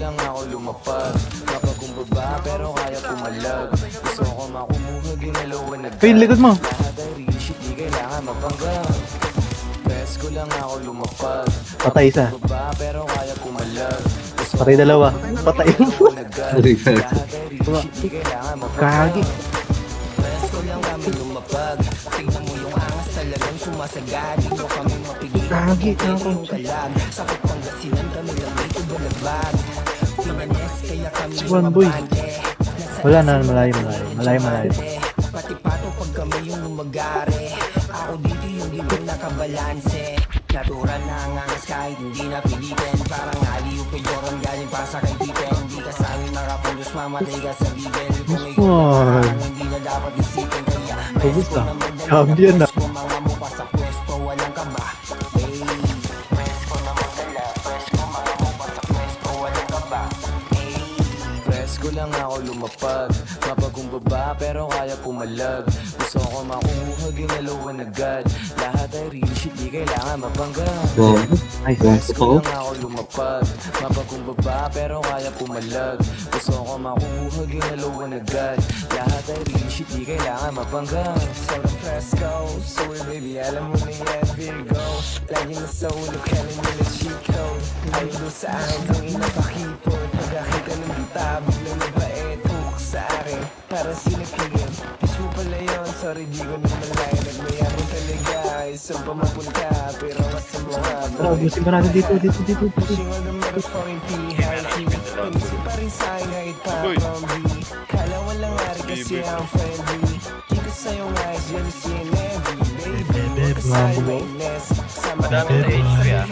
lang ako lumapag. Mapakumbaba pero kaya pumalag. Gusto ko makumuha, ginalawan na Hey, likod mo. lahat ay real shit, di kailangan mapanggang. Press ko lang ako lumapag. Patay isa. Mapakumbaba pero kaya pumalag. Gusto Patay ko dalawa. makumuha, Patay. ginalawan na lahat ay real shit, di kailangan mapanggang. Kagi. Press ko lang kami lumapag. Tingnan mo yung angas talagang sumasagad. Di mo kami mapigil. Kagi. Yung kalag. Sa Pangasinan kami lang dito balagbag. Pinanes kaya kami One boy. Wala na, malayo. Pati pato pag kami yung lumagare. Ako dito yung di mo nakabalanse. Natural na ang angas kahit hindi napilitin. Parang aliw kay Joran galing pa sa kay Pippen. Hindi ka sa amin nakapundos, mamatay ka sa bigel. Kung ikaw na parang hindi na dapat isipin. Kaya Pagod ka. Champion na. kung mga mukha sa pwesto, walang kaba. Hey, press ko na magdala. Press ko mga mukha sa pwesto, walang kaba. Hey, press ko lang ako lumapag. Mapakumbaba pero kaya pumalag. Gusto ko makuha, ginalawan agad. Lahat ay real shit, di kailangan mapanggang. Ay, Press ko lang ako lumapag. Mapakumbaba pero kaya pumalag. Gusto ko makuha, ginalawan agad. Lahat ay real shit, di kailangan mapanggang. Sobrang press ko, sorry baby, alam mo na yan, Virgo. Lagi na sa ulo, kailan nila cheat code. Ayaw doon sa akin kung inapakipot. Pagkakita ng bita, biglang nabait. Hook sa akin, para sinapigan. Wish mo pala yun, sorry di ko na malaya. Nagmayabang talaga, isang pa mapunta. Pero masama ka, tara, ubusin ka natin dito. pushing on the motherfucking P-High-Q. Panisip pa rin sa'kin kahit pa from B. Kala walang hari kasi ang friendly. Kita sa'yong eyes, jealousy and envy. Baby, huwag ka sa'yo mainis. Sama ka na HP ah.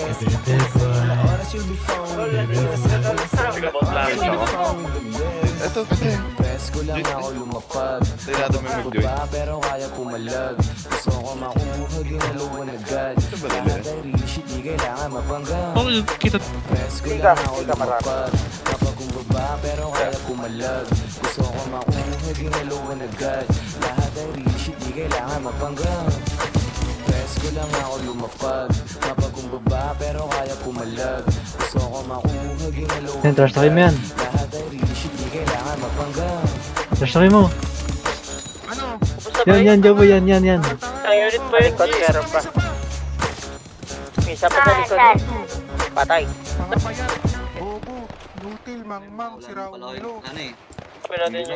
Na oras you'll be phone with the best. Oras you'll be phone with the best. Ito, pwede. Press ko lang ako lumapag. Tirado mo yung mag-join. Mapakumbaba pero kaya pumalag. Gusto ko makuha, ginalawan agad. Lahat ay real shit, di kailangan mapanggang. Oh, kita. Press ko lang ako lumapag. Mapakumbaba pero kaya pumalag. Gusto ko makuha, ginalawan agad. Lahat ay real shit, di kailangan mapanggang. Press ko lang ako lumapag. Mapakumbaba pero kaya pumalag. Gusto ko makuha, ginalawan Yan, trash talking mo yan. Lahat ay real shit, di kailangan mapanggang. Trash talking mo. Ano? Yan, Jabo, yan. Ang unit po yun, meron pa. May isa pa sa likod. Patay. Bobo, nutil, mangmang, sira ulo. Pwede natin yung